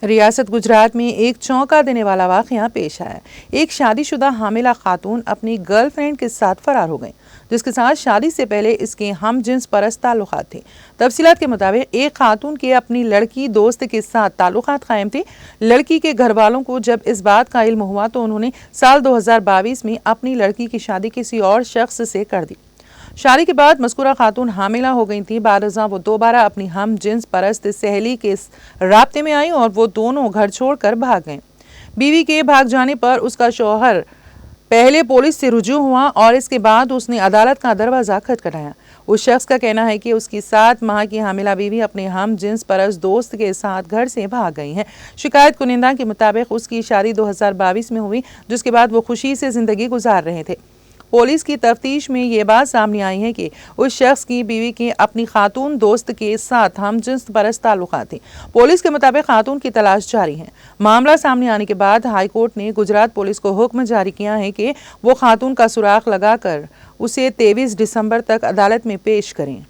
रियासत गुजरात में एक चौंका देने वाला वाकया पेश आया। एक शादीशुदा हामिला खातून अपनी गर्लफ्रेंड के साथ फरार हो गई, जिसके साथ शादी से पहले इसके हम जिन्स परस्त ताल्लुकात थे। तफसीलात के मुताबिक एक खातून के अपनी लड़की दोस्त के साथ ताल्लुकात कायम थे। लड़की के घर वालों को जब इस बात का इल्म हुआ तो उन्होंने साल 2022 में अपनी लड़की की शादी किसी और शख्स से कर दी। शादी के बाद मज़कूरा खातून हामिला हो गई थी। बारज़ा वो दोबारा अपनी हम जिन्स परस्त सहेली के राब्ते में आई और वो दोनों घर छोड़कर भाग गए। बीवी के भाग जाने पर उसका शौहर पहले पुलिस से रुजू हुआ और इसके बाद उसने अदालत का दरवाज़ा खटखटाया। उस शख्स का कहना है कि उसकी 7 माह की हामिला बीवी अपने हम जिन्स परस्त दोस्त के साथ घर से भाग गई है। शिकायत कुनिंदा के मुताबिक उसकी शादी 2022 में हुई, जिसके बाद वो खुशी से जिंदगी गुजार रहे थे। पुलिस की तफ्तीश में ये बात सामने आई है कि उस शख्स की बीवी के अपनी खातून दोस्त के साथ हम जिन्स परस्त ताल्लुकात थे। पुलिस के मुताबिक खातून की तलाश जारी है। मामला सामने आने के बाद हाईकोर्ट ने गुजरात पुलिस को हुक्म जारी किया है कि वो खातून का सुराग लगाकर उसे 23 दिसंबर तक अदालत में पेश करें।